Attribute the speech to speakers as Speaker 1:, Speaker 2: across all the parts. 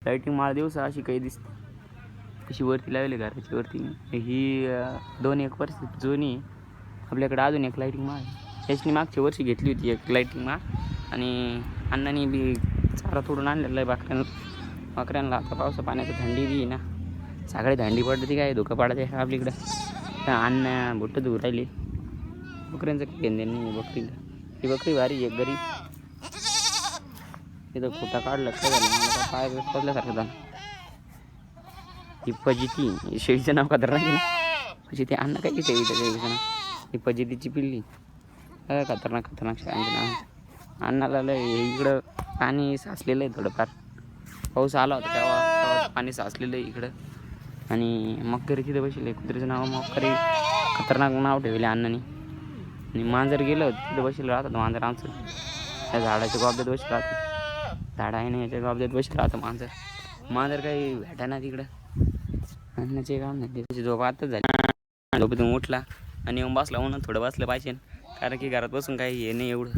Speaker 1: Lighting माळ दिवसा अशी काही दिसते, अशी वरती लावली घराची वरती. ही 2 एकर जुनी आपल्याकडे अजून एक लाईटिंग माळ आहे. याची मागच्या वर्षी घेतली होती एक लाईटिंग माळ, आणि अण्णांनी बी चारा तोडून आणलेला आहे बकऱ्यांना. आता पावसा पाण्याचं थंडी बी ना, सगळी थंडी पडते, काय धुकं पडते आपलीकडं. अन्न बुट्ट धुवून राहिली बकऱ्यांचं, काही घेणं नाही बकरीला. ही बकरी भारी एक गरीब. तिथं खोटा काढलं काय झालं, मला पाय पडल्यासारखं झालं. ही फजिती, शेळीचं नाव खतरनाक आहे ना, फजिती. अन्न काय शेळीचं नाव, ही फजितीची पिल्ली. खतरनाक शेळ्यांचं नाव. अन्नाला लय इकडं पाणी साचलेलं आहे थोडंफार. पाऊस आला होता तेव्हा पाणी साचलेलं आहे इकडं. आणि मक्करी तिथं बसले, कुत्रीचं नाव मक्करी. खतरनाक नाव ठेवले अण्णांनी. आणि मांजर गेलं होतं तिथं बसलं राहतात मांजर आमचं. त्या झाडाच्या गॉब्यात बसलं राहतं. झाड आहे ना, याच्या गॉब्यात बसलं राहतं मांजर काही भेटा ना तिकडं. अन्नाचे काम नाही. त्याची झोप आताच झाली. झोपेतून उठला आणि येऊन बसला. म्हणून थोडं बसलं पाहिजे, कारण की घरात बसून काही हे नाही एवढं.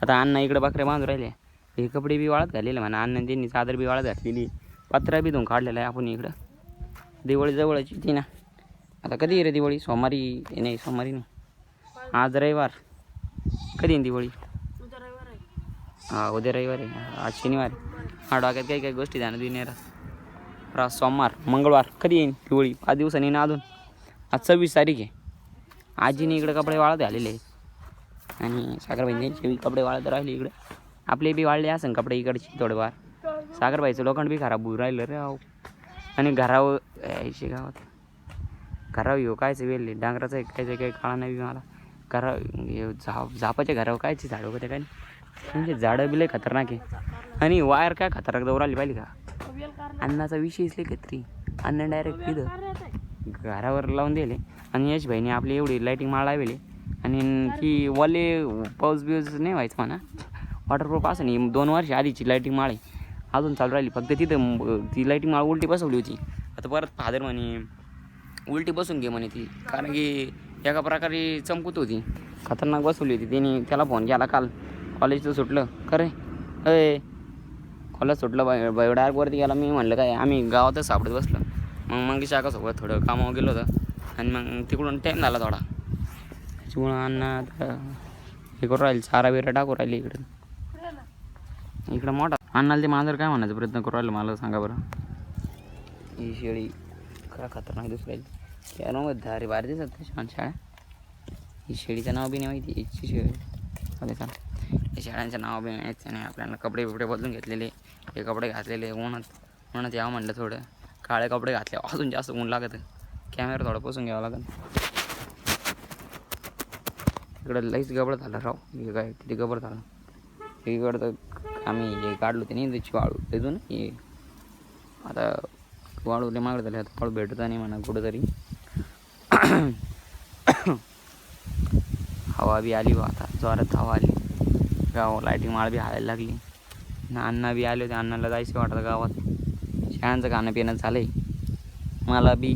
Speaker 1: आता अण्णा इकडं बकऱ्या बांधून राहिले. हे कपडे बी वाळत घालेले म्हणा अण्णांनी, त्यांनी चादर बी वाळत घातलेली, पत्रा बी धुवून काढलेला आहे. आपण इकडं दिवाळी जवळची ती ना. आता कधी आहे रे दिवाळी? सोमवारी नाही, सोमवारी नाही, आज रविवार. कधी आहे दिवाळी? हां, उद्या रविवार आहे, आज शनिवार. हा, डोक्यात काही काही गोष्टी ध्यानात येऊन येतात. आज सोमवार, मंगळवार, कधी येईन दिवाळी? 5 दिवसांनी ना अजून. आज 26 तारीख आहे. आजीने इकडे कपडे वाळत घालेले आहेत, आणि सागरबाईंचे कपडे वाळत राहिले इकडे. आपले बी वाळले असेल कपडे इकडचे थोडेफार. सागरबाईचं लोखंड बी खराब होऊन राहिलं रे. आणि घरावर यायचे गावात घरावर येऊ कायचं वेल डांगराचं आहे, काही काळा नाही मला. झापाच्या घरावर कायची झाडं होते काय, म्हणजे झाडं बी लय खतरनाक आहे. आणि वायर काय खतरनाक दौड आली पाहिजे का. अन्नाचा विषय इसले काहीतरी. अन्न डायरेक्ट तिथं घरावर लावून दिले. आणि यश भाईने आपली एवढी लाईटिंग माळ लावली, आणि ती वाले पाऊस बिऊस नाही व्हायचं म्हणा, वॉटरप्रूफ असं नाही. 2 वर्ष आधीची लाईटिंग माळ आहे, अजून चालू राहिली. फक्त तिथं ती लाईटिंग माळ उलटी बसवली होती. आता परत फादर म्हणे उलटी बसून घे म्हणे ती, कारण की एका प्रकारे चमकत होती, खतरनाक बसवली होती तिने. त्याला फोन केला काल, कॉलेजचं सुटलं खरे, अय कॉलेज सुटलं डायरेक्ट वरती गेला. मी म्हणलं काय, आम्ही गावातच सापडत बसलो. मग शाखासोबत थोडं कामावर गेलो होतं, आणि मग तिकडून टाईम झाला थोडा. त्याच्यामुळं अण्णा आता हे करू राहिले, चारा बिरा टाकू राहिले इकडं मोठा. अण्णाला ते मांजर काय म्हणायचा प्रयत्न करू राहिलं, मला सांगा बरं. ही शेळी खरा खतरनाक दिसू राहिली. त्यामुळे धारे बाहेर दिसत छान शाळा. ही शेळीचं नाव बी नाही माहिती, याची शेळी चालेल चाल. या शेळ्यांचं नाव बी माहिती नाही आपल्याला. कपडे बिपडे बदलून घेतलेले, हे कपडे घातलेले उन्हात यावं म्हणलं. थोडं काळे कपडे घातले, अजून जास्त ऊन लागत. कॅमेरा थोडं पुसून घ्यावं लागेल. इकडं लईच गबड झालं राव. हे काय किती गबड झालं इकडं. तर आम्ही हे काढलो ते नाही त्याची वाळू तिथून. हे आता वाळूले मागं झाले, आता वाळू भेटत नाही म्हणा कुठंतरी. हवा बी आली बा, आता जोरात हवा आली. गाव लाईटिंग माळ बी हालायला लागली. अण्णा बी आले होते, अण्णाला जायचं वाटतं गावात. शाळांचं खाणं पिणं झालं आहे. मला बी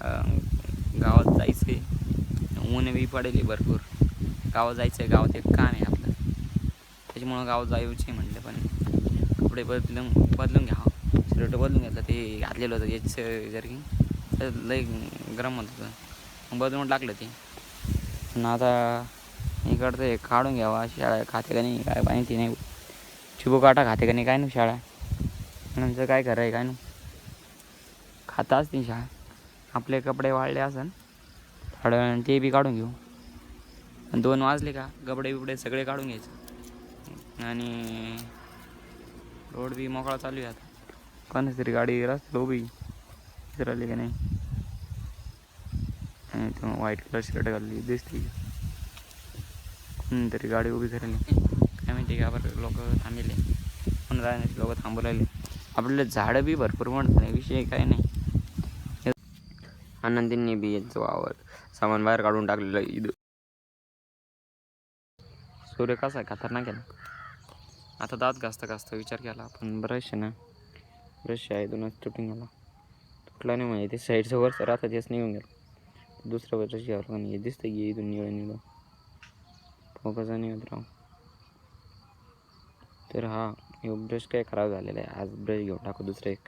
Speaker 1: गावात जायचं आहे. ऊन बी पडेल भरपूर. गावात जायचं आहे, गावात एक काम आहे आपलं, त्याच्यामुळं गावात जायचं म्हणलं. पण कपडे बदलून घ्यावं. शर्ट बदलून घेतलं, ते घातलेलं होतं याचं जरी लई गरम होत होतं, बदलून टाकलं ते. पण आता इकडचं हे काढून घ्यावा. शाळा खाते का नाही काय माहिती नाही. चिबू काटा खाते का नाही काय नाही शाळा. नंतर काय खरं आहे काय नाही, खाता असतील शाळा. आपले कपडे वाळले असन थोड्या वेळानं ते बी काढून घेऊ. 2 वाजले का कपडे बिपडे सगळे काढून घ्यायचं. आणि रोड बी मोकळा चालू आहे. आता कोणाच तरी गाडी रस्त्याला उभी राहिली का नाही. व्हाईट कलर शर्ट घालली दिसते, कोणतरी गाडी उभी करायली काय माहिती का. बरं लोक थांबले, पण राहण्याचे लोक थांबू राहिले. आपल्याला झाडं बी भरपूर म्हणत विषय काय नाही. आनंदींनी बी यांचं वावर सामान बाहेर काढून टाकलेलं इथं. सूर्य कसा आहे खतरनाक आहे ना. आता दात घासता विचार केला आपण, ब्रश आहे ना, ब्रश आहे दोनच तुटून गेला. तुटला नाही म्हणजे ते साईडचं वरचं राहतं तेच निघून गेलं. दुसरं ब्रश घ्यावं पण हे दिसतं की इथून निळं फोकस नाही होत राव. तर हा हे ब्रश काय खराब झालेला आहे. आज ब्रश घेऊन टाकू दुसरं एक.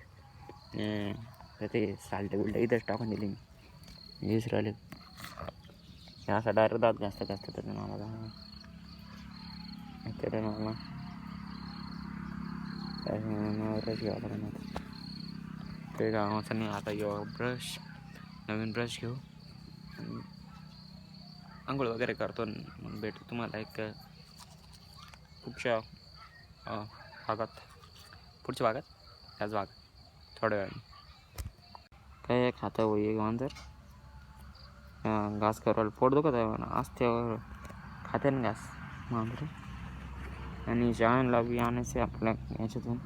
Speaker 1: तर ते साल्ट बिल्ट इथंच टाकून दिले मी विसरले. असा डायरेक्ट दात घासता घासता तर मला ब्रश घ्यावा लागेल आता. ते गावाचा नाही आता येऊ ब्रश, नवीन ब्रश घेऊ, आंघोळ वगैरे करतो. मग भेटू तुम्हाला एक पुढच्या भागात, पुढच्या भागात, त्याच भागात थोड्या वेळाने. काय खातं होई मांजर घास करायला पोट दुखत आहे असत्यावर खाते ना घास मांजर. आणि शाळेला बी आणायचे आपल्या याच्यातून.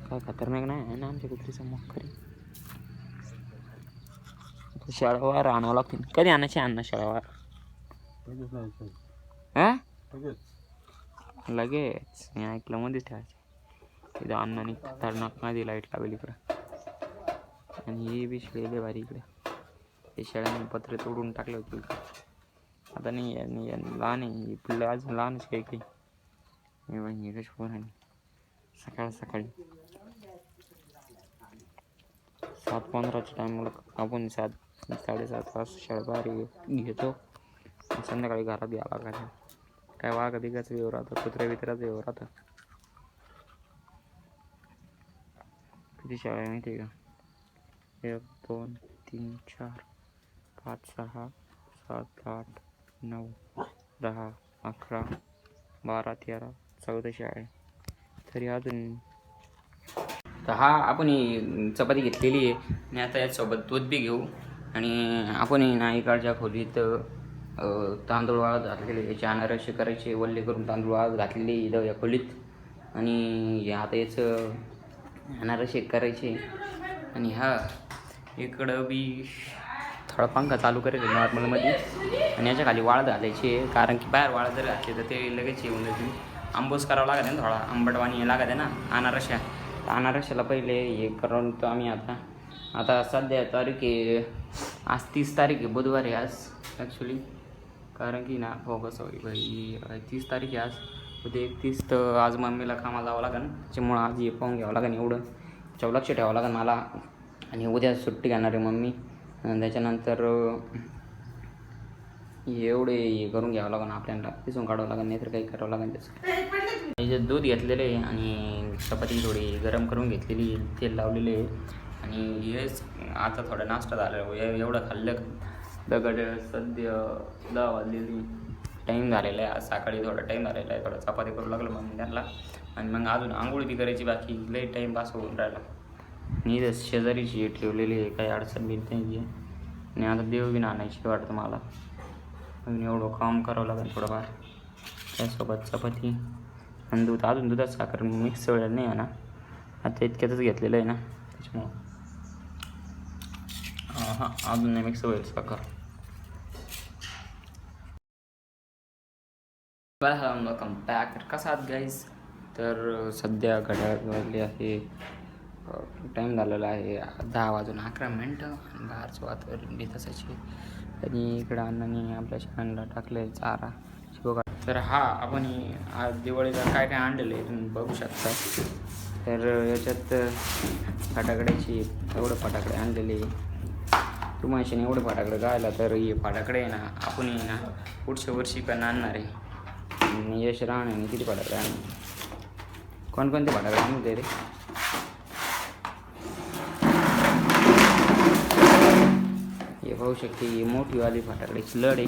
Speaker 1: काय खतरनाक नाही आहे ना आमच्या कुत्रीचं मग. शाळावार आणावं लागतील. कधी आणायचे अन्न शाळावार? हां लगेच मी ऐकलं मध्येच ठेवायचे. तिथं अन्नाने खतरनाक मध्ये लाईट लावली इकडं. आणि ही बी शेळी भारी इकडे. हे शेळ्याने पत्रे तोडून टाकले होते इकडे. आता नाही लहान आहे पिल्लं, अजून लहानच काही काही. हे कशी फोन आहे सकाळ सकाळी 7:15च्या टायमाला आपण 7-7:30 वाजता शाळा बाहेर घेतो. संध्याकाळी घरात यावं लागायचं. काय वाघ बिगाचं व्यव राहतं, कुत्र्या बित्राचं व्यव राहतं. किती शाळा आहे माहिती आहे का? 1 2 3 4 5 6 7 8 9 10 11 12 13 14 शाळा आहे तरी अजून. तर हा आपण चपाती घेतलेली आहे आणि आता यासोबत दूध बी घेऊ. आणि आपण ना इकडच्या खोलीत तांदूळ वाळत घातलेले, याचे अनारसे करायचे, वल्ले करून तांदूळ वाळत घातलेले इथं या खोलीत. आणि आता याचं अनारसे करायचे. आणि हा इकडं बी थोडा पंखा चालू करायचा नॉर्मलमध्ये. आणि याच्या खाली वाळत घालायचे, कारण की बाहेर वाळत जर घातले तर ते लगेच येऊन जाते. आंबूस करावं लागत आहे ना, थोडा आंबटवाणी लागत आहे ना अनारशा. अनारशाला पहिले हे करून तो आम्ही आता सध्या तारीख आहे आज 30 तारीख आहे, बुधवार आहे आज ॲक्च्युली. कारण की ना फोकस भाई 30 तारीख आहे आज, उद्या 31. तर आज मम्मीला कामाला जावं लागेल, त्याच्यामुळं आज हे पाहून घ्यावं लागेल. एवढं त्याच्यावर लक्ष ठेवावं लागेल मला. आणि उद्या सुट्टी घेणार आहे मम्मी. त्याच्यानंतर एवढे हे करून घ्यावं लागेल आपल्याला, पिसून काढावं लागेल, नाही तर काही करावं लागेल त्याचं. जे दूध घेतलेलं आहे आणि चपाती थोडी गरम करून घेतलेली, तेल लावलेले आहे. आणि हेच आता थोडा नाश्ता झाला एवढं खाल्लं. दगड सध्या 10 वाजलेली टाईम झालेला आहे. आज सकाळी थोडा टाईम झालेला आहे, थोडा चपाती करू लागलं मग त्यांना. आणि मग अजून आंघोळी बी करायची बाकी, लई टाईम पास होऊन राहिला. मी तर शेजारीची ठेवलेली आहे, काही अडचण बी नाही आहे. आणि आता देव बी आणायची वाटतं मला. आणि एवढं काम करावं लागेल थोडंफार. त्यासोबत चपाती आणि दूध. अजून दुधात साखर मिक्स वेळेला नाही आहे ना, आता इतक्यातच घेतलेलं आहे ना त्याच्यामुळं. हां अजून नाही मिक्स होईल साखर. Welcome back. कसा आहात गाईज? तर सध्या घड्याळ वाजले आहे, टाईम झालेला आहे 10 वाजून 11 मिनटं. आणि बाहेरचं वातावरण बी तसाचे. आणि इकडं अण्णांनी आपल्या शाळांना टाकलं आहे चारा शिवगा. तर हा आपण आज दिवाळीला काय काय आणलेलं आहे तुम्ही बघू शकता. तर याच्यात फटाकड्याची एवढं फटाकडे आणलेले. तुम्हाला एवढे फटाकडे गायला तर हे फटाकडे आहे ना आपण ना पुढच्या वर्षी पण आणणार आहे. यश राहणे किती फटाकडे आणले, कोणकोणते फटाकडे आणले रे? हे पाहू शकते, ही मोठीवाली फटाकड्याची लढ आहे.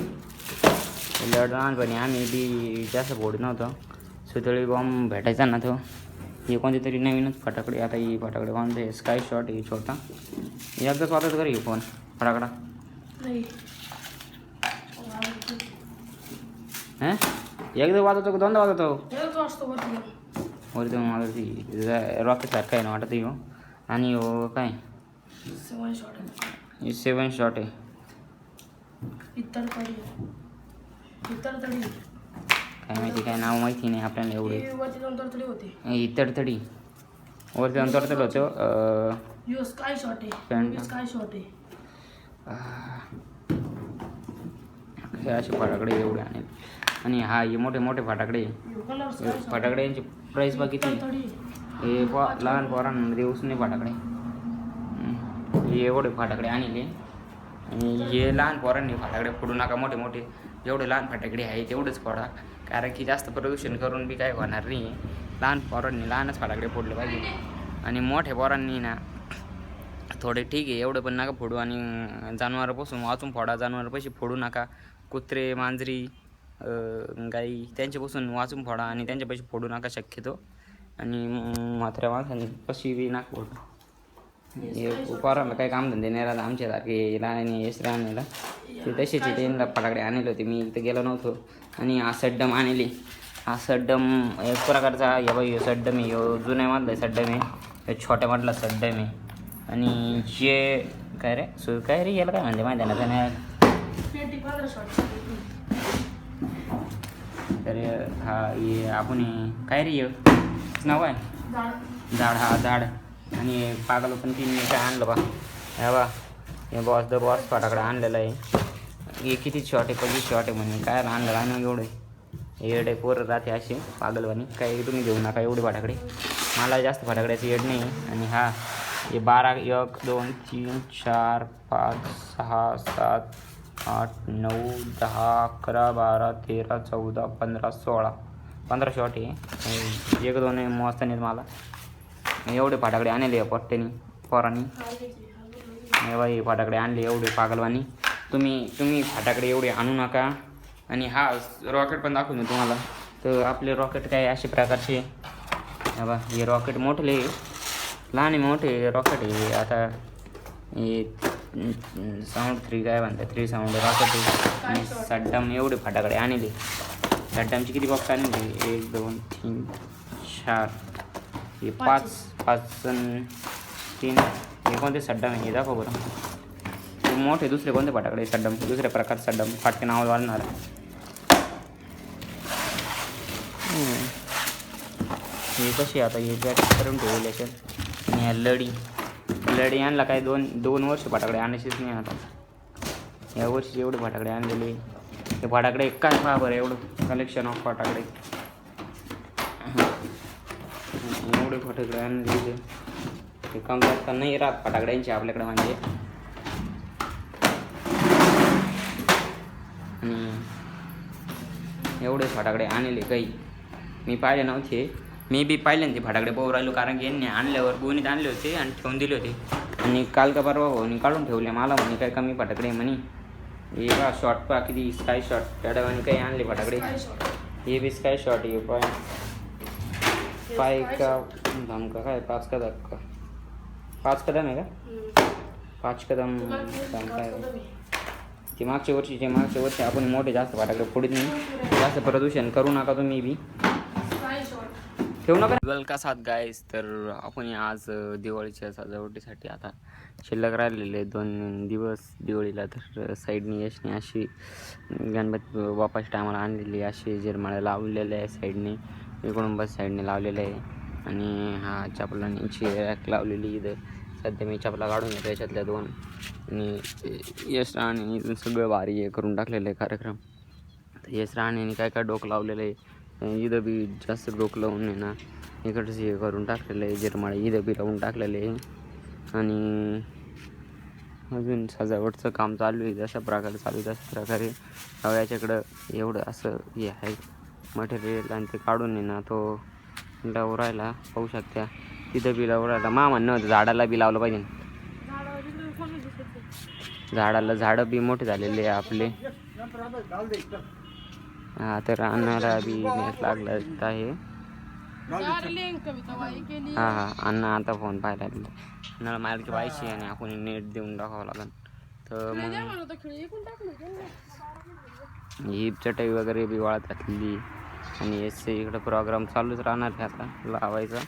Speaker 1: लढ लहानपणी आम्ही बी जास्त फोडत नव्हतं, सुतळी बॉम्ब भेटायचा ना तो. हे कोणते तरी नवीनच फटाकडे. आता ही फटाकडे कोणते स्काय शॉट आहे छोटा. एकदाच वाजत कर फोन फटाकडा हां, एकदा वाजवतो का दोनदा वाजवतो? वरती वाजवती रॉकेट सारखं आहे ना वाटत हो. आणि हो काय 7 शॉट आहे. काय माहिती, काय नाव माहिती नाही आपल्याला एवढे. ही तडतडी वरती जाऊन तडतड होतं. हे असे फटाकडे एवढे आणि आणि हा हे मोठे मोठे फटाकडे फटाकडे यांची प्राईस बघ किती हे लहान पोरांमध्ये उसने फटाकडे हे एवढे फटाकडे आणले आणि हे लहान पोरांनी फटाकडे फोडू नका मोठे मोठे जेवढे लहान फटाकडे आहे तेवढेच फोडा कारण की जास्त प्रदूषण करून बी काय होणार नाही लहान पोरांनी लहानच फटाकडे फोडले पाहिजे आणि मोठ्या पोरांनी ना थोडे ठीक आहे एवढं पण नका फोडू आणि जनावरांपासून वाचून फोडा जनावरांपाशी फोडू नका कुत्रे मांजरी गाई त्यांच्यापासून वाचून फोडा आणि त्यांच्यापाशी फोडू नका शक्यतो आणि म्हाताऱ्या माणसांनी कशी बी नाक फोडू हे पोरांना काही कामधंदे नाही राहत आमच्यासारखे लहान यश राहण्याला ते तसेच त्यांना फटाकडे आणले होते मी इथं गेलो नव्हतो आणि हा सड्डम आणली हा सड्डम एक प्रकारचा या बाई सड्डम आहे जुन्यामधला सड्डम आहे छोट्यामधला सड्डम आहे आणि जे काय रे काय रे याला काय म्हणते माहिती आहे ना तर हा ये आपण काय रे नाव आहे झाड हा झाड आणि पागल पण तीन काय आणलं बा हे बॉस द बॉस फटाकडे आणलेलं आहे हे किती शॉर्ट आहे 25 शॉर्ट आहे म्हणून काय आणलं आणि एवढे येडे पोरं राहते असे पागलवानी काही तुम्ही घेऊ नका एवढे फटाकडे मला जास्त फटाकड्याचं येड नाही आणि हा हे 12 1 2 3 4 5 6 7 8 9 10 11 12 13 14 15 16 15 शॉट आहे 1 2 मस्त नाहीत मला एवढे फटाकडे आणले पट्ट्यानी पोरांनी बाई फटाकडे आणले एवढे पागलवानी तुम्ही फटाकडे एवढे आणू नका आणि हा रॉकेट पण दाखवून देतो तुम्हाला तर आपले रॉकेट काय अशा प्रकारचे बा हे रॉकेट मोठे लहान मोठे रॉकेट आहे आता हे साऊंड 3 काय म्हणतात 3 साऊंड रॉकेट आहे आणि सड्डम एवढे फटाकडे आणले सड्डमचे किती बॉक्स आणले 1 2 3 4 हे 5 3 हे कोणते सड्डम आहे हे दाखव बरं मोठे दुसरे कोणते फटाकडे सड्डम दुसऱ्या प्रकारचे सड्डम फाटके नाव वाढणार हे कशी आता हे जॅकेट करून ठेवले याच्यात आणि ह्या लढी आणला काय दोन वर्ष फटाकडे आणायचेच नाही आता या वर्षी एवढे फटाकडे आणलेले ते फटाकडे काय पहा बरं एवढं कलेक्शन ऑफ फटाकडे एवढे फटाकडे आणलेले ते कम जास्त नाही राहत फटाकड्यांचे आपल्याकडे म्हणजे आणि एवढे फटाकडे आणले काही मी पाहिले नव्हते मी बी पाहिले ना ते फटाकडे पाहू राहिलो कारण की यांनी आणल्यावर गोणीत आणले होते आणि ठेवून दिले होते आणि काल का परवा भाऊनी काढून ठेवले मला म्हणे काय कमी फटाकडे म्हणे हे बा शॉर्ट पा किती स्काय शॉट त्या डावाने काही आणले फटाकडे हे बी स्काय शॉट हे पाय का धमका काय 5 कदम का 5 कदम आहे का 5 कदम काय ते मागच्या वर्षी आपण मोठे जास्त फटाकडे फोडत नाही जास्त प्रदूषण करू नका तुम्ही बी ठेवू नका वेलका साथ गाईस तर आपण आज दिवाळीच्या सजावटीसाठी आता शिल्लक राहिलेले 2 दिवस दिवाळीला तर साईडनी यशने अशी गणपती बाप्पाच्या टायमाला आणलेली अशी झिरमाळ्या लावलेल्या आहे साईडने इकडून बस साईडने लावलेलं आहे आणि हा चपलांची रॅक लावलेली इथं सध्या मी चपला काढून घेतो याच्यातल्या 2 आणि यश राहणे सगळं भारी हे करून टाकलेलं आहे कार्यक्रम तर यश राहण्याने काय डोकं लावलेलं आहे इथं बी जास्त डोकं लावून आहे ना इकडचं हे करून टाकलेलं आहे झिरमाळे इथं बी लावून टाकलेलं आहे आणि अजून सजावटचं काम चालू आहे जशा प्रकारे चालू आहे तशा प्रकारे याच्याकडं एवढं असं हे आहे मटेरियल आणि ते काढून आहे ना तो लावरायला पाहू शकता तिथं बी लावरायला म्हणणं होतं झाडाला बी लावलं पाहिजे झाडं बी मोठे झालेले आहे आपले हा तर अण्णाला बी नेट लागला आहे हा अण्णा आता फोन पाहायला अण्णाला मार्गी पाहिजे आणि आपण नेट देऊन टाकावं लागेल तर मग ही चटई वगैरे बी वाळत घातलेली आणि याचे इकडं प्रोग्राम चालूच राहणार आहे आता लावायचा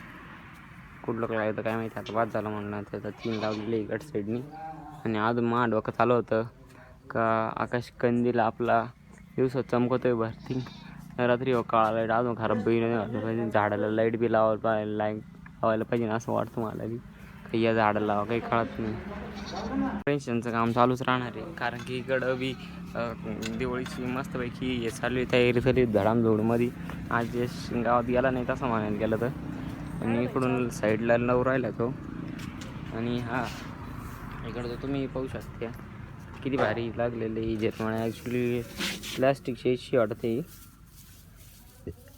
Speaker 1: कुठलं लावायचं काय माहिती आता बाद झालं म्हणलं त्याचा 3 लावलेले इकडं साईडनी आणि अजून डोकं चालू होतं का आकाश कंदील आपला दिवसात चमकतोय भरती रात्री काळा लाईट अजून खराब बी नाही पाहिजे झाडाला लाईट बी लावायला पाहिजे असं वाटतं मला बी या झाडं लावा काही कळत नाही. पेन्शनचं काम चालूच राहणार आहे, कारण की इकडं बी दिवाळीची मस्तपैकी हे चालू आहे, तयारी झाली धडामधोडमध्ये. आज गावात गेला नाही तसं म्हणायला गेलं तर, आणि इकडून साईडला लव राहिला तो. आणि हा इकडं तर तुम्ही पाहू शकता किती भारी लागलेले जेतमाळे. ॲक्च्युली प्लॅस्टिकची याची वाटते,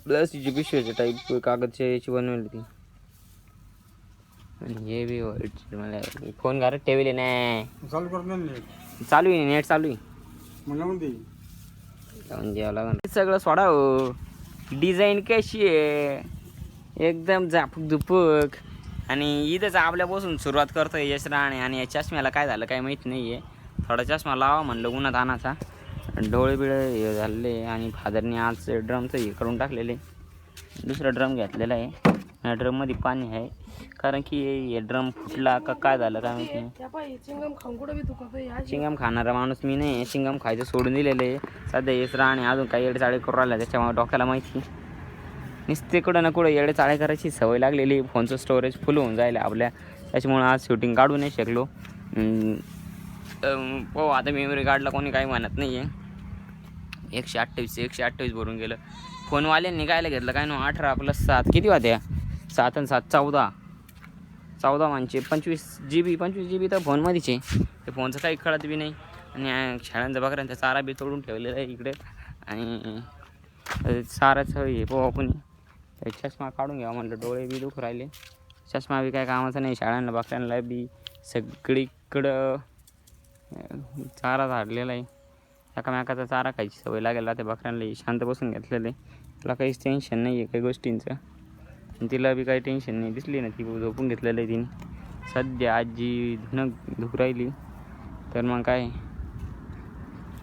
Speaker 1: प्लॅस्टिकची पिशवीच्या टाईप कागदच्या याची बनवली ती. आणि हे बी वाईट. मला फोन घरात ठेवले नाही,
Speaker 2: चालू करणार नाही.
Speaker 1: चालू आहे नेट चालू आहे.
Speaker 2: मला म्हणते
Speaker 1: जाऊन द्यावं लागेल सगळं सोडा हो. डिझाईन कशी आहे एकदम झापूक झुपूक. आणि इथंच आपल्यापासून सुरुवात करतो यश राणे. आणि या चष्म्याला काय झालं काय माहीत नाही आहे, थोडा चष्मा लावा म्हणलं उन्हात आणाचा. डोळे बिळे हे झाले. आणि फादरने आज ड्रमचं हे करून टाकलेले, दुसरा ड्रम घेतलेला आहे. या ड्रममध्ये पाणी आहे, कारण की हे ड्रम फुटला का काय झालं काय माहिती. चिंगम खाणारा माणूस मी नाही, चिंगम खायचं सोडून दिलेलं आहे सध्या. येस राहणे अजून काही येडेचाळे करू राहिला, त्याच्यामुळे डोक्याला माहिती नुसते कुठं ना कुठं येडेचाळे करायची सवय लागलेली. फोनचं स्टोरेज फुल होऊन जायला आपल्या, त्याच्यामुळं आज शूटिंग काढू नाही शकलो. हो आता मेमरी कार्डला कोणी काही म्हणत नाही आहे. 128 भरून गेलं. फोनवाल्यांनी कायला घेतलं काय ना 18+7 किती होत्या, 7 आणि 7 14 म्हणजे 25 GB तर फोनमध्येच आहे. ते फोनचं काही कळत बी नाही. आणि शाळांचा बकऱ्यांचा चारा बी तोडून ठेवलेला आहे इकडे. आणि चाराचं हे पोहा आपण चष्मा काढून घ्यावा म्हणलं, डोळे बी दुखू राहिले. चष्मा बी काय कामाचा नाही, शाळांना बकऱ्यांना बी सगळीकडं चारा झाडलेला आहे. एकामेकाचा चारा खायची सवय लागेल ते बकऱ्यांना. शांत बसून घेतलेलं आहे, तिला काहीच टेन्शन नाही आहे काही गोष्टींचं. आणि तिला बी काही टेन्शन नाही, दिसली ना ती झोपून घेतलेलं आहे तिने. सध्या आजी धुणं धुक राहिली, तर मग काय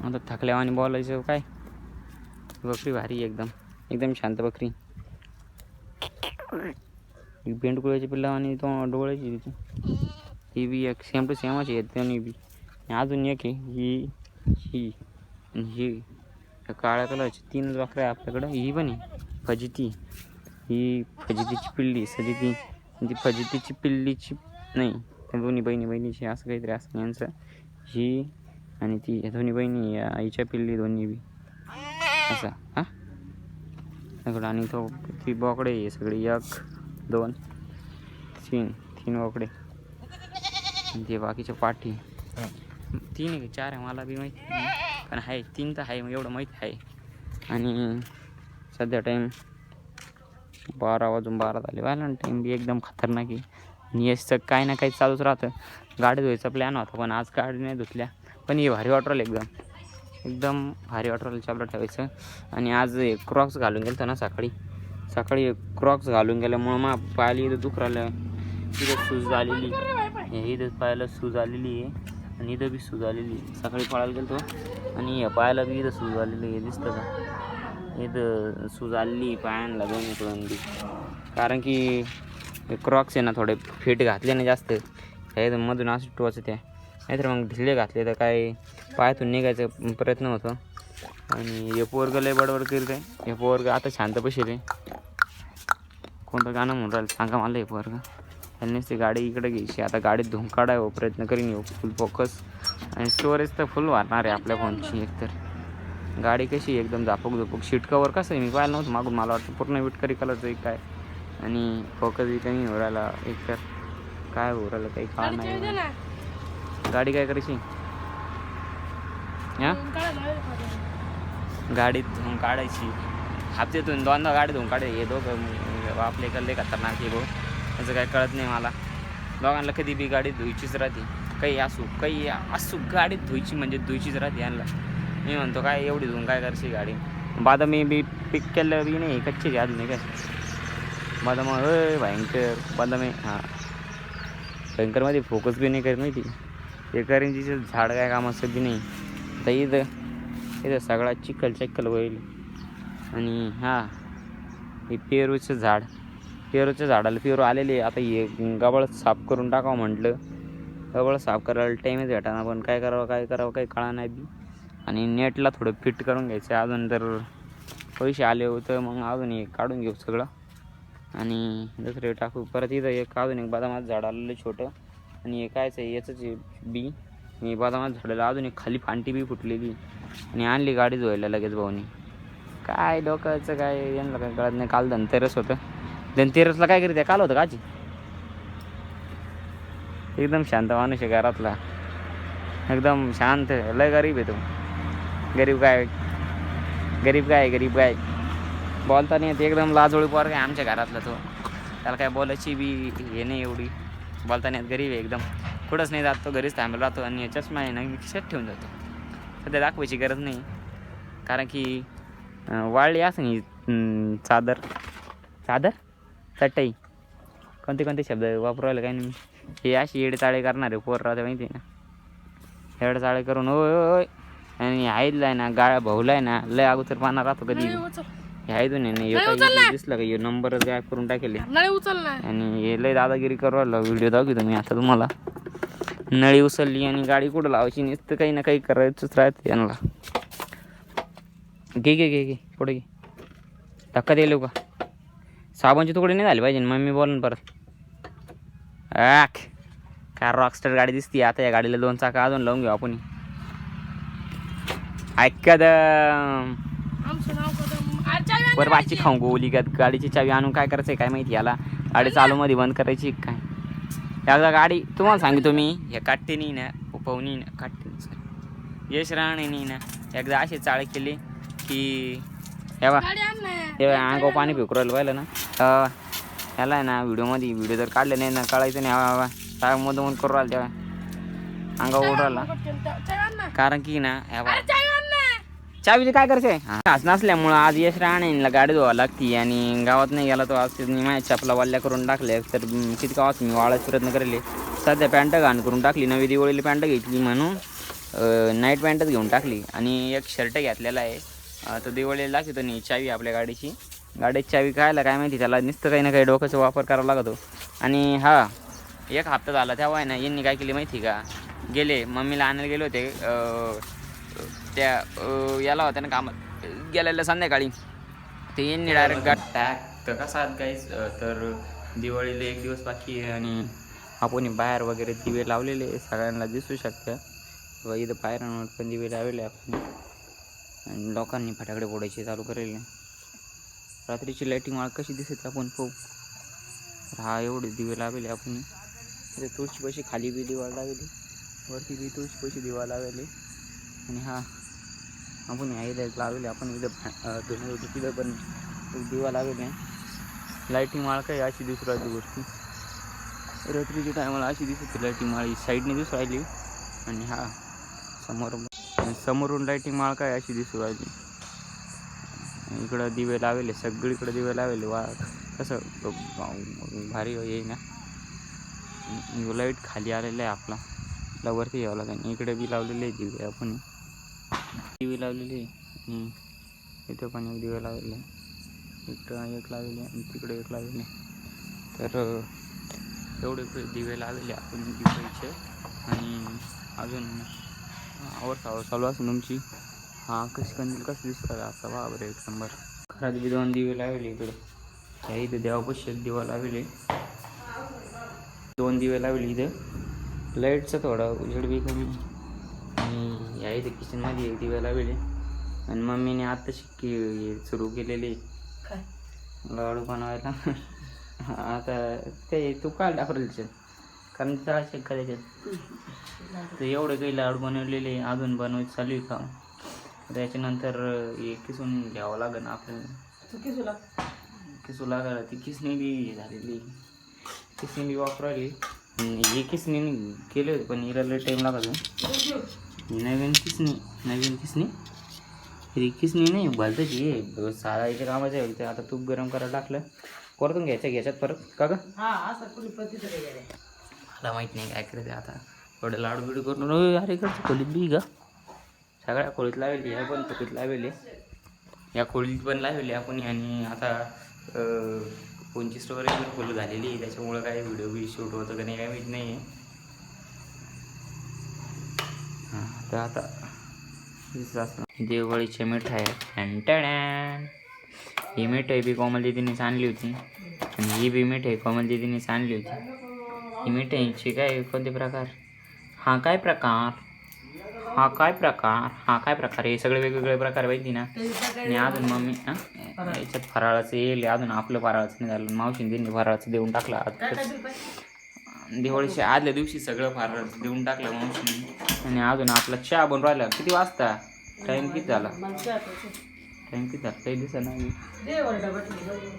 Speaker 1: आता थकल्यावानी बोलायचं काय. बकरी भारी एकदम शांत बकरी. बेंडकुळ्याची पिल्ला आणि तो डोळ्याची तिची ही बी एक सेम टू सेमच आहे त्यांनी बी. अजून एक आहे ही काळ्या कलरची 3 बकऱ्या आहे आपल्याकडं. ही पण आहे फजिती, ही फजितीची पिल्ली सजिती. ती फजितीची पिल्लीची नाही, त्या दोन्ही बहिणीची असं काहीतरी असं यांचं. ही आणि ती दोन्ही बहिणी आईच्या पिल्ली दोन्ही बी असं. हां सगळं. आणि तो ती बोकडे आहे सगळी 1 2 3 बोकडे. आणि ते बाकीच्या पाठी 3 आहे 4 आहे मला बी माहिती नाही, पण आहे 3 तर आहे एवढं माहीत आहे. आणि सध्या टाईम 12 वाजून 12 झाले व्हायला ना. टाईम बी एकदम खतरनाक आहे. आणि याचं काही ना काही चालूच राहतं. गाडी धुवायचा प्लॅन होता, पण आज गाडी नाही धुतल्या. पण हे भारी वाटरल एकदम भारी वाटरल चापलं ठेवायचं. आणि आज क्रॉक्स घालून गेलं ना सकाळी क्रॉक्स घालून गेल्यामुळं मग पायाला इथं दुख राहिलं. इथं सूज आलेली, इथं पायाला सूज आलेली आहे आणि इथं बी सूज आलेली. सकाळी पळायला गेलो आणि पायाला बी इथं सूज आलेली आहे, दिसतं का. इथं सूज आलेली पायांना दोन्हीकडून बी, कारण की क्रॉक्स आहे ना थोडे फिट घातले ना जास्त, त्या मधून असं टोच त्या. नाहीतर मग ढिले घातले तर काय पायातून निघायचा प्रयत्न होतो. आणि हे पोरगं लय बडबड करीत आहे. हे पोरगं आता शांत बसेल आहे. कोणतं गाणं म्हणून राहिलं सांगा मला. हे पोरगं त्यांनीच ती गाडी इकडे घ्यायची. आता गाडीत धुवून काढावं प्रयत्न करीन येऊ फुल फोकस. आणि स्टोरेज तर फुल वाढणार आहे आपल्या फोनची. एकतर गाडी कशी एकदम झापूक सीट कवर कसं आहे मी पाहिलं नव्हतं मागून. मला वाटतं पूर्ण विटकरी कलरचं एक काय. आणि फोकस बी कमी हो राहिला एकतर काय हो राहिलं काही काळ नाही. गाडी काय करायची हां, गाडीत धुवून काढायची. हप्त्यातून 2दा गाडी धुवून काढायची. हे दोघं आपले इकडले खतरनाक आहे भाऊ, त्याचं काय कळत नाही मला. दोघांना कधी बी गाडी धुवायचीच राहते. काही असू गाडीत धुवायची म्हणजे धुवायचीच राहते यांना. मी म्हणतो काय एवढी धुवून काय करायची गाडी. बादामी बी पिक केलं बी नाही, कच्चे अजून नाही काय बदाम. भयंकर बदाम आहे. हां भयंकरमध्ये फोकस बी नाही करत माहिती. हे करंजीचं झाड काय कामाचं बी नाही. तर इथं सगळा चिखल होईल. आणि हां हे पेरूचं झाडाला पेरू आलेले. आता हे गबाळ साफ करून टाकावं म्हटलं. गबाळ साफ करायला टाईमच भेटाना, पण काय करावं काही कळा नाही बी. आणि नेटला थोडं फिट करून घ्यायचं. अजून जर पैसे आले होतं मग अजून हे काढून घेऊ सगळं. आणि दुसरे टाकू. परत इथं एक अजून एक बदामाचं झाड आलेलं छोटं आणि हे कायचं आहे याचंच आहे बी. मी बदामाचं झाडाला अजून एक खाली फांटी बी फुटलेली आणि आणली गाडी धुवायला लगेच भाऊनी. काय डोक्याचं काय यांना काय कळत नाही. काल धनतेरस होतं. धनतेरसला काय करीत काल होतं काची. एकदम शांत माणूस आहे घरातला, एकदम शांत. लय गरीब आहे तो. गरीब काय गरीब काय बोलता नाही येते. एकदम लाजोळी पोर काय आमच्या घरातला तो. त्याला काय बोलायची बी हे नाही एवढी. बोलता नाही गरीब आहे एकदम. कुठंच नाही जात तो, घरीच थांबला राहतो आणि चष्मा आहे ना खिशात ठेवून जातो. सध्या दाखवायची गरज नाही कारण की वाळली असं नाही. चादर चटई कोणते शब्द वापरू राहिले काय नाही. हे अशी येडेचाळे करणारे पोर राहते माहिती आहे ना. येडेचाळे करून ओय आणि आईला ना गाळ्या भाऊला ना लय अगोदर पाना राहतो कधी. हे आईदून आहे ना दिसलं का नंबरच गायब करून टाकेले आणि हे लय दादागिरी करू राहिला. व्हिडिओ दाखवतो मी आता तुम्हाला. नळी उचलली आणि गाडी कुठं लावायची नुसतं काही ना काही करायचंच राहते यांना. घे पुढे घे. धक्का दिलो का. साबणचे तुकडे नाही झाले पाहिजे मग मी बोलन परत. काय रॉकस्टार गाडी दिसती. आता या गाडीला 2 चाका अजून लावून घेऊ आपण. बरं बाची खाऊ गोली गाडीची चावी आणून काय करायचं काय माहिती याला. गाडी चालू मध्ये बंद करायची काय. एकदा गाडी तुम्हाला सांगतो मी. हे काटतेनी ना पवनी ना काटते यश राहणे ना एकदा अशी चाळ केली की अंगावर पाणी फेकू राहिलं पाहिलं ना. याला आहे ना व्हिडिओ जर काढले नाही ना कळायचं नाही. काय मध करू राहिलं तेव्हा अंगावर उडू राहिला. कारण की ना चावीचे काय करायचं आहे असं नसल्यामुळं आज यश राहणे गाडी धुवा लागती आणि गावात नाही गेला तो. आज माझ्या चपला वाल्या करून टाकल्या तर किती गावात मी वाळायचा प्रयत्न करेल. सध्या पॅन्ट घाण करून टाकली. नवी दिवाळीला पॅन्ट घेतली म्हणून नाईट पॅन्टच घेऊन टाकली आणि एक शर्ट घेतलेला आहे. तो दिवाळीला लागतो नाही चावी आपल्या गाडीची. गाडीची चावी कायला काय माहिती. त्याला नुसतं काही ना काही डोक्याचा वापर करावा लागतो. आणि हा 1 हप्ता झाला तेव्हा आहे ना यांनी काय केली माहिती का. गेले मम्मीला आणायला गेले होते त्या याला होत्या ना कामात गेलेल्या संध्याकाळी. ते यांनी डायरेक्ट तर कसा गाईस. तर दिवाळीला 1 दिवस बाकी आहे आणि आपण बाहेर वगैरे दिवे लावलेले सगळ्यांना दिसू शकतं. व इथं बाहेरांवर पण दिवे लावलेले आपण आणि लोकांनी फटाकडे फोडायचे चालू करेल. रात्रीची लाईटिंग मला कशी दिसते आपण पाहू. हा एवढे दिवे लावले आपण. इथे तुळशीपाशी खाली बी दिवा लावली, वरती बी तुळशीपाशी दिवा लावले आणि हा आपण आईला लावले. आपण इथं तिथं पण दिवा लावले. लाईटिंग मला काही अशी दिसू राहिली गोष्टी. रात्रीच्या टायमाला अशी दिसते लाईटिंग माळी साईडने दिसू राहिली आणि हा समोरून लाईटिंग माळ काय अशी दिसू राहिली. इकडं दिवे लावले सगळीकडे दिवे लावले. वा कसं भारी येई ना. लाईट खाली आलेला आहे आपला वरती यावं लागेल. इकडे बी लावलेले आहे दिवे आपण. दिवे लावलेली आहे. इथं पण एक दिवे लावलेले. इकडं एक लावले आणि तिकडे एक लावले. तर एवढे दिवे लावलेले आपण दिवाळीचे. आणि अजून आवड चालू असेल तुमची. हा कशी कंदील कसं दिसतं आता बाबरे 1 नंबर. घरात बी 2 दिवे लावले. इकडं इथं देवापाशी 1 दिवा लावले. 2 दिवे लावले इथं. लाईटचं थोडा उजेड बी कमी आणि या इथे किचनमध्ये 1 दिवा लावले. आणि मम्मीने आता सुरू केलेले लाडू बनवायला. आता ते तू काय दाखवलं त्याच्यात कारण त्याला चेक करायच्यात. तर एवढे काही लाडू बनवलेले अजून बनवायचं चालू आहे का. त्याच्यानंतर हे किसून घ्यावं लागेल आपल्याला. किसू लागायला ती किसणी बी झालेली. किसणी बी वापरायली. हे किसणी केले होते पण हिला लय टाईम लागत. नवीन किसणी ही किसणी नाही भलताची आहे. साधायच्या कामाचं आहे ते. आता तूप गरम करायला टाकलं परतून घ्यायच्यात परत का ग. मला माहीत नाही काय करायचं आता. थोडं लाडू बिडू करून अरे इकडचं खोलीत बी का सगळ्या खोलीत लावली. ह्या पण खोलीत लावले. या खोलीत पण लावले आपण. आणि आता फोनची स्टोरेज पण फुल झालेली आहे त्याच्यामुळं काय व्हिडिओ बी शूट होतं का नाही काय माहीत नाही. हां तर आता दिवाळीचे मिठाई. ही मिठाई बी कोमल दीदीनेच आणली होती आणि ही बी मिठाई कोमल दीदीने आणली होती. ही मिठाईची काय कोणते प्रकार, हा काय प्रकार, हा काय प्रकार, हा काय प्रकार, हे सगळे वेगवेगळे प्रकार माहिती ना. आणि अजून मम्मी याच्यात फराळाचं येईल, अजून आपलं फराळाचं नाही झालं. मावशीने त्यांनी फराळाचं देऊन टाकलं. आज दिवाळीच्या आदल्या दिवशी सगळं फराळाचं देऊन टाकलं मावशीने. आणि अजून आपला चहा बनून राहिला. किती वाजता टाईम किती झाला, टाईम किती झाला काही दिवसा नाही.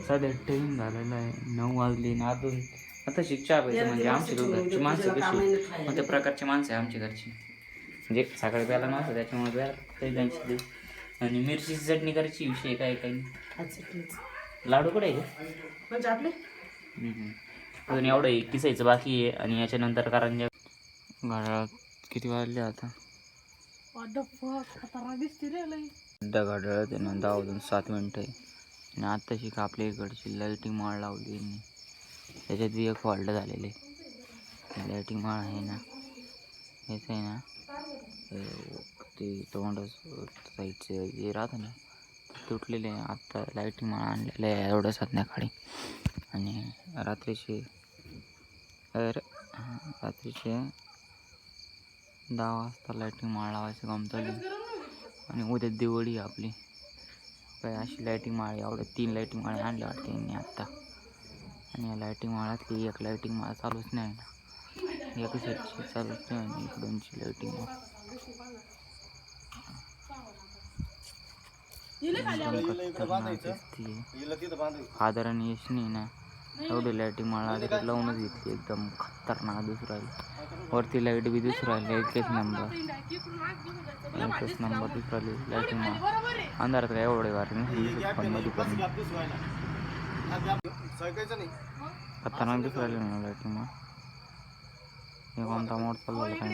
Speaker 1: सध्या टाईम झालेला आहे 9 वाजले ना. अजून आता चहा प्यायचं म्हणजे आमची घरची माणसं कशी कोणत्या प्रकारची माणसं आहे आमच्या घरची, म्हणजे सकाळी प्यायला नव्हतं त्याच्यामुळे प्यायला देऊ. आणि मिरचीची चटणी करायची, विषय काय काही. लाडू कुठे आहे
Speaker 3: म्हणजे आपले
Speaker 1: अजून एवढं किसायचं बाकी आहे. आणि याच्यानंतर कारंजा. घड्याळात किती वाजले आता, घड्याळात आहे ना 10:07 आहे. आणि आत्ताशी का आपल्या इकडची लाईटिंग माळ लावली यांनी, त्याच्यात बी एक फॉल्ट झालेले. लाईटिंग माळ आहे ना, हेच आहे ना ते तोंड साईडचं जे राहतं ना ते तुटलेले आहे. आत्ता लाईटिंग माळ आणलेलं आहे एवढं संध्याकाळी. आणि रात्रीचे 10 वाजता लाईटिंग माळ लावायचं काम चालू. आणि उद्या दिवाळी आपली काय अशी लाईटिंग माळ एवढं 3 लाईटिंग माळे आणल्या वाटते यांनी आत्ता. आणि या लाईटिंग माळातली एक लाईटिंग माळ चालूच नाही ना, एक साईडची चालूच नाही. आणि इकडूनची लाईटिंग माळ फादर आणि यशनी ना एवढी लाईटिंग माळा तिकडे लावूनच घेतली, एकदम खतरनाक दिसू राहिली. वरती लाईट बी दिसू राहिली एकच नंबर दिसू राहिली लाईटिंग माळ. अंधारात काय एवढे वारे नाही पण मध्ये पण खतरनाक दिसू राहिली ना लाईटिंग माळ. हे कोणता मोड चालला काय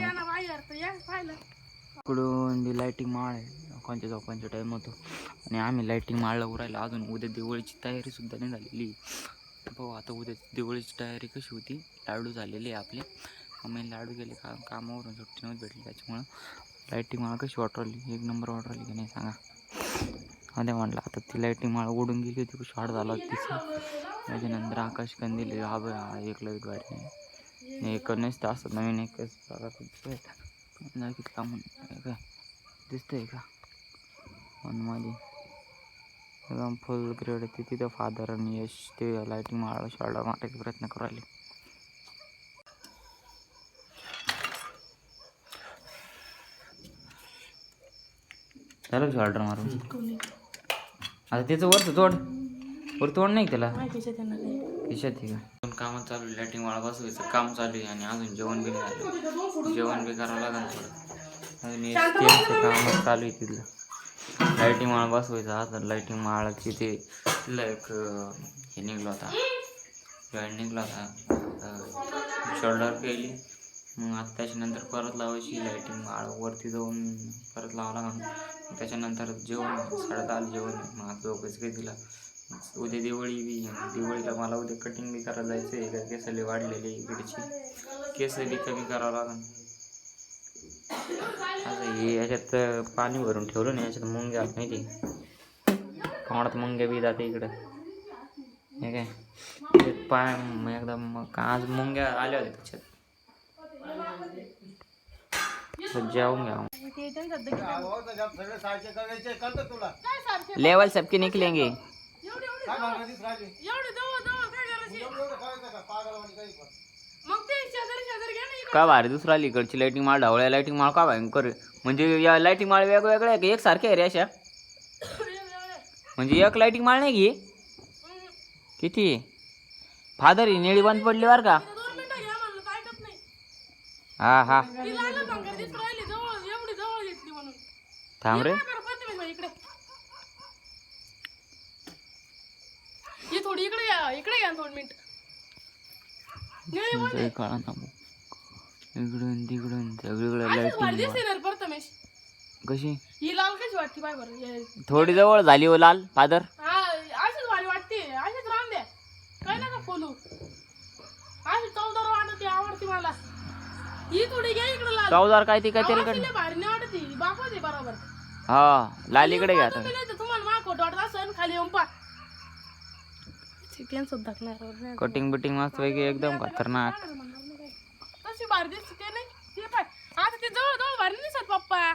Speaker 1: इकडून बी लाईटिंग माळ आहे कोणत्या झोपांच्या टाईम होतो. आणि आम्ही लाईटिंग माळ लावून राहिलो. अजून उद्या दिवाळीची तयारी सुद्धा नाही झालेली. भाऊ आता उद्या दिवाळीची तयारी कशी होती, लाडू झालेले आपले. मम्मी लाडू गेले कामावरून सुट्टी नव्हती भेटली, त्याच्यामुळं लाईटिंग माळ कशी वाटरली, एक नंबर वाटरली की नाही सांगा. अरे म्हटलं आता ती लाईटिंग माळ उडून गेली होती, शॉर्ट झाला होती तिचा. त्याच्यानंतर आकाश कंदील एक लाईट बाहेर एक नसतं असतं नवीन एकच प्रकार का म्हणून काय दिसतंय का मध्ये एकदम फुल ग्रेड येते तिथं. फादर आणि यश ते लाईटिंग माळा शॉर्ट मारायचा प्रयत्न करू राहिले. झालं शॉर्टर मारून आता त्याचं वरचं तोड नाही त्याला खिशात आहे का. दोन कामं चालू आहे, लाईटिंग माळा बसवायचं काम चालू आहे. आणि अजून जेवण बी नाही झालं, जेवण बी करावं लागेल थोडं. अजून काम चालू आहे तिथलं. लाईटिंग माळ बसवायचं आता. लाईटिंग माळाची ते तिला एक हे निघला होता, जॉईंट निघला होता, शोल्डर केली. मग आता त्याच्यानंतर परत लावायची लाईटिंग माळ वरती जाऊन परत लावावं लागेल. त्याच्यानंतर जेवण 10:30 जेवण. मग आता झोपायचं काही तिला. उद्या दिवाळी बी, दिवाळीला मला उद्या कटिंग बी करायला जायचं आहे. का केसले वाढलेले इकडची केस बी कमी करावं लागेल. असं हे याच्यात पाणी भरून ठेवलं नाही, याच्यात मुंग्या माहिती कोणात मुंग्या बी जाते इकडं हे काय पाय एकदम. आज मुंग्या आल्या होत्या त्याच्यात, जाऊन घ्या. लेवल सबके निकलेंगे. का भारी दुसरा इकडची लाईटिंग माळ ढवळ्या लाईटिंग माळ का भयंकर म्हणजे. या लाईटिंग माळ वेगवेगळ्या आहे एक सारख्या आहे रे अशा, म्हणजे एक लाईटिंग माळ नाही घे किती. फादर ही निळी बंद पडली बर का. हा हा थांब रे.
Speaker 3: थोडी इकडे घ्या 2 मिनिट.
Speaker 1: इकडून तिकडून सगळीकडे कशी
Speaker 3: ही लाल कशी वाटते बाय बरं.
Speaker 1: थोडी जवळ झाली हो लाल फादर.
Speaker 3: हा अशीच भारी वाटते, अशीच राहून द्या काय नका खोलू. अशी चवदार वाटते, आवडते मला. ही थोडी घ्या इकडे लाल.
Speaker 1: चवदार काय ती काय तेलकट
Speaker 3: भारी नाही वाटते, बापच आहे बरोबर.
Speaker 1: हा लाल इकडे घ्या
Speaker 3: तुम्हाला मा खोट वाटत असेल खाली येऊन पा. त्यांचं धकणार
Speaker 1: कटिंग बिटिंग मस्त पैकी एकदम खतरनाक.
Speaker 3: तशी भारी दिसते ते नाही ते पाय आता ते जवळ जवळ भारी नाही दिसत पप्पा.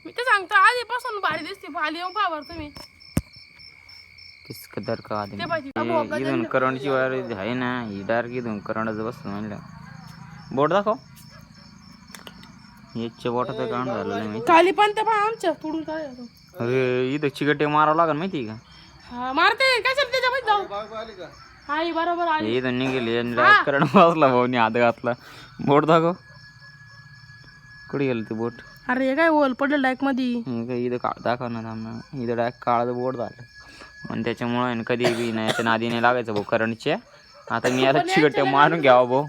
Speaker 3: मी तर सांगतो आधीपासून भारी दिसते. आली येऊन पावर तुम्ही
Speaker 1: किस कदर का
Speaker 3: ते
Speaker 1: आदमी.
Speaker 3: पाहिजे
Speaker 1: इथून करंटची वायर आहे ना, ही डायरेक्ट इथून करंटच बसतो म्हणलं. बोट दाखव. याच्या बोटाचं कांड झालं नाही माहिती.
Speaker 3: खाली पण ते पाय आमच्या तोडून काय
Speaker 1: अरे इथं चिकटे मारावं लागेल माहिती का.
Speaker 3: हा मारते कशाला त्याच्यामध्ये जाऊ. आई बरोबर आली.
Speaker 1: इथं निघेली करंट बसला भाऊनी हात घातला. बोट दाखव. कुठे गेलं ते बोट.
Speaker 3: अरे काय ओल पडलं डायक मध्ये.
Speaker 1: इथं काळ दाखव ना थांबना. इथं डायरेक्ट काळाचं बोट झालं आणि त्याच्यामुळे कधी बी नाही त्या नादीने लागायचं भाऊ करंटच्या. आता मी आता चिकटे मारून घ्यावा भाऊ.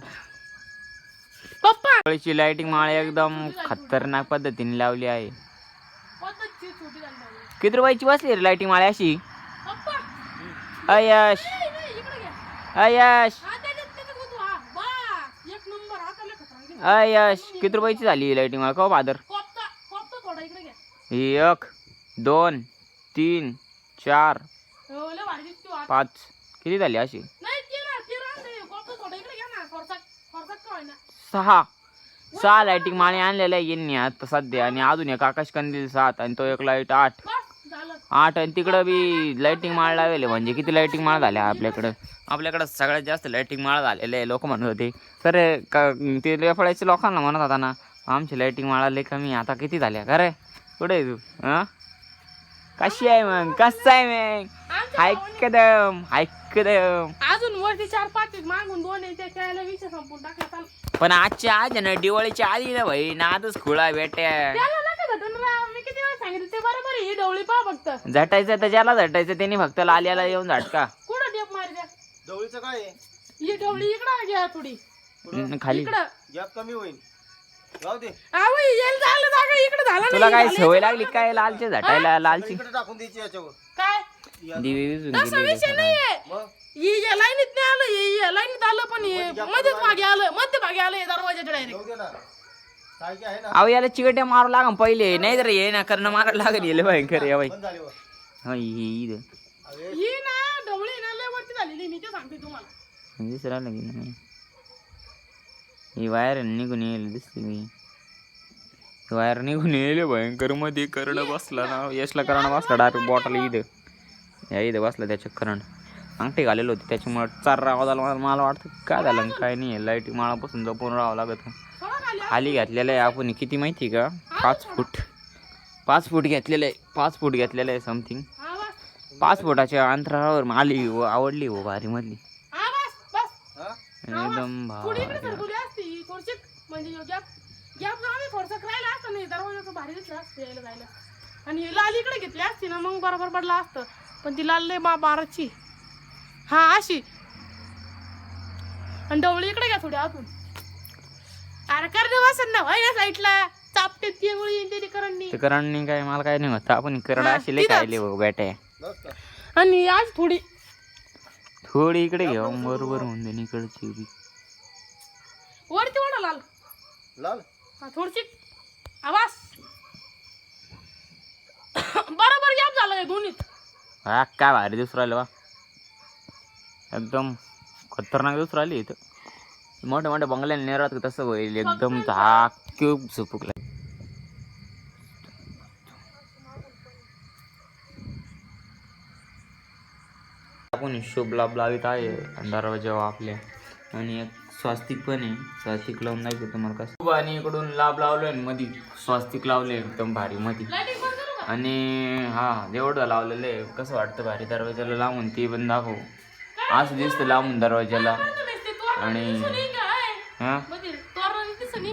Speaker 3: पप्पा
Speaker 1: ची लाइटिंग माळ एकदम खतरनाक पद्धतीने लावली आहे. किती रुपयाची बसली रे लाइटिंग माळ अशी. अयश अयश अयश किती रुपयाची झाली लाइटिंग माळ का बादर. 1 2 3 4 5 किती झाली अशी. 6 लाइटिंग माळे आणलेल्या आहे यांनी आता सध्या. आणि अजून एक आकाश कंदील 7 आणि तो एक लाईट 8 आणि तिकडं बी लाइटिंग माळ लावले. म्हणजे किती लाइटिंग माळ झाल्या आपल्याकडं सगळ्यात जास्त लाइटिंग माळ झालेले आहे. लोक म्हणत होते तर ते रेफळायचे लोकांना म्हणत होता ना आमची लाइटिंग माळा लय कमी. आता किती झाल्या का रे. कुठे आहे तू. कशी आहे मग. कसं आहे मग. ऐकदम
Speaker 3: अजून वरती 4-5 मागून 2 आहे त्या विषय संपून टाकला.
Speaker 1: पण आजच्या आज ना दिवाळीच्या आधी ना भाई नादच खुळा बेट्या.
Speaker 3: मी किती वेळा सांगितलं ते बरोबर ही डवळी पहा फक्त.
Speaker 1: झटायचं तर ज्याला झटायचं त्यांनी फक्त लाल्याला येऊन झटका.
Speaker 3: कुठं डेप मारल्या
Speaker 2: डवळीचं काय आहे?
Speaker 3: ही डवळी इकडं घ्या थोडी
Speaker 1: खाली.
Speaker 3: इकडं
Speaker 2: गॅप कमी होईल. जाऊ दे.
Speaker 3: इकडे झालं
Speaker 1: तुला
Speaker 3: नाही.
Speaker 1: काय सवय लागली काय लालचे झटायला. लालची
Speaker 2: इकडे टाकून द्यायची याच्यावर.
Speaker 3: काय
Speaker 1: दिवे विजून
Speaker 3: तसा
Speaker 1: गेलेले
Speaker 3: विषय
Speaker 1: सगळं.
Speaker 3: नाहीये.
Speaker 2: मग
Speaker 3: ही या लाईनीत नाही आलं. ही लाईनीत आलं पण हे मध्येच मागे आलं. मध्यभागी आलं दरवाजाच्या डायरेक्ट.
Speaker 2: जाऊ दे ना. काय काय आहे ना.
Speaker 1: अहो याला चिकट्या मारू लागा पहिले. नाही तर ये ना करणं मारायला लागेल येले भयंकर या बाई.
Speaker 2: बंद झाली वर.
Speaker 1: ही
Speaker 2: अरे
Speaker 3: ही ना ढवळी ना लय वरती झालेली. मी ते सांगते तुम्हाला.
Speaker 1: दिसरा लागेल नाही. ही वायर निघून येईल दिसते मी. वायर निघून येईल भयंकर मध्ये करण बसला ना. यशला करण बसला डायरेक्ट बॉटल इथं बसला त्याच्या करंट. अंगठी घालेलं होती त्याच्यामुळे 4 आवाज आला. मला वाटतं काय झालं काय नाही. लाईट माळापासून जपून राहावं लागत. खाली घातलेलं आहे आपण किती माहिती का 5 फूट घेतलेलं आहे. 5 फूट घेतलेलं आहे समथिंग. 5 फुटाच्या अंतरावर आली आवडली हो भारी मधली
Speaker 2: हा?
Speaker 1: एकदम
Speaker 3: थोडी इकडे सरकवली असती थोडीशी म्हणजे गॅप आम्ही थोडंसं राहिला असतं नाही दरवाजाचं भारी दिसलं असतं यायला जायला. आणि लाल इकडे घेतली असती ना मग बरोबर पडला असतं. पण ती लाल लय 12ची. हा अशी आणि डवळी इकडे घ्या थोडी आतून. अरे करणं वासन ना या साईडला चापटे ती गोळी करंडी.
Speaker 1: ते करंट काय मला काय नाही होत. आपण करंट अशी लय खायले भाऊ बेटे.
Speaker 2: बस का?
Speaker 3: आणि आज
Speaker 1: थोडी इकडे घेऊ बरोबर होऊन जाईल इकडची बी.
Speaker 3: वरती ओढा लाल
Speaker 2: लाल.
Speaker 3: हा थोडीशी आवाज बरोबर गॅप झाला दोन्हीत.
Speaker 1: हा काय भारी दिवस राहिलं बा. एकदम खतरनाक दिवस राहिली इथं. मोठ्या मोठ्या बंगल्याने नेरात तसं होईल एकदम झाक्यूब झुपुकला. आपण शुभ लाभ लावित आहे दरवाजा आपल्या. आणि एक स्वास्तिक पण आहे. स्वास्तिक लावून दाखवतो तुम्हाला कसं. आणि इकडून लाभ लावलोय मध्ये स्वास्तिक लावले एकदम भारी मध्ये. आणि हा एवढं लावलेलं आहे कसं वाटतं भारी दरवाजाला लावून ते पण दाखव. असं दिसतं लावून दरवाजाला. आणि हा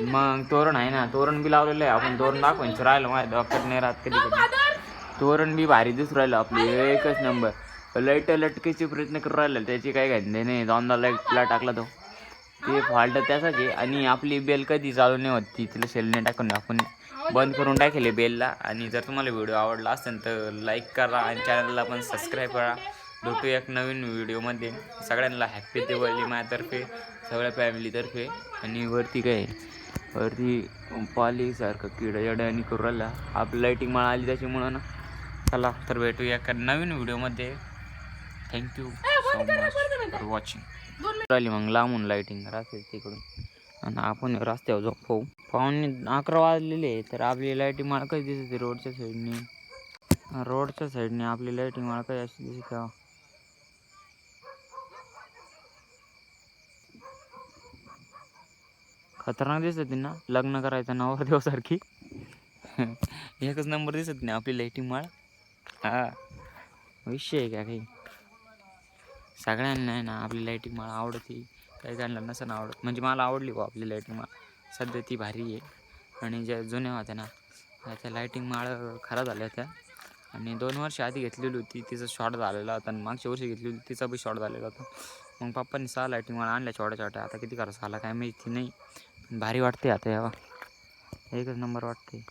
Speaker 1: मग तोरण आहे ना. तोरण बी लावलेलं आहे आपण. तोरण दाखवायचं राहिलं माझ्या डॉक्टर नाही राहत कधी कधी. तोरण बी भारी दिसून राहिलं आपली एकच नंबर. लाईट लटकायचे प्रयत्न करू राहिला त्याची काय घातली नाही. 2दा लाईटला टाकला तो ते फॉल्ट त्याचाच आहे. आणि आपली बेल कधी चालू नाही होती तिला सेलने टाकून आपण बंद करून टाकेले बेलला. आणि जर तुम्हाला व्हिडिओ आवडला असेल तर लाईक करा आणि चॅनलला पण सबस्क्राईब करा. भेटू एक नवीन व्हिडिओमध्ये. सगळ्यांना हॅपी दिवाळी माझ्यातर्फे सगळ्या फॅमिलीतर्फे. आणि वरती काय वरती पालीसारखं किड्याजड्यानी करू राहिला. आपली लाईटिंग मला आली त्याच्यामुळं ना. चला तर भेटूया एका नवीन व्हिडिओमध्ये. Thank you so much for watching. राहिली मग लांबून लाईटिंग राहते तिकडून आणि आपण रस्त्यावर झोपू. पाहुणे 11 वाजलेले तर आपली लाईटिंग मला काही दिसते रोडच्या साईडने आपली लाईटिंग मला काही अशी दिसते का. खतरनाक दिसत ना लग्न करायचं नवरदेवासारखी. एकच नंबर दिसत नाही आपली लाईटिंग माळ. हा विषय आहे का काही. सगळ्यांना आहे ना आपली लाईटिंग माळ आवडते. काही काढलं नसं आवडत म्हणजे मला आवडली बा आपली लाईटिंग माळ. सध्या ती भारी आहे. आणि ज्या जुन्या होत्या ना त्या लाईटिंग माळ खराब झाल्या होत्या. आणि 2 वर्ष आधी घेतलेली होती तिचा शॉर्ट झालेला होता. आणि मागच्या वर्षी घेतली होती तिचा बी शॉर्ट झालेला होता. मग पप्पांनी 6 लाईटिंग माळ आणल्या छोट्या. आता किती खर्च आला काय माहिती नाही. भारी वाटते आता यावा. एकच नंबर वाटते.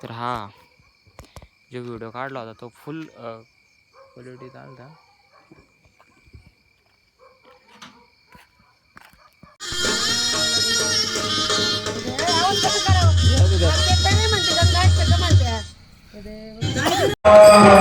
Speaker 1: तर हा जो व्हिडिओ काढला होता तो फुल क्वालिटीत आला.
Speaker 3: म्हणते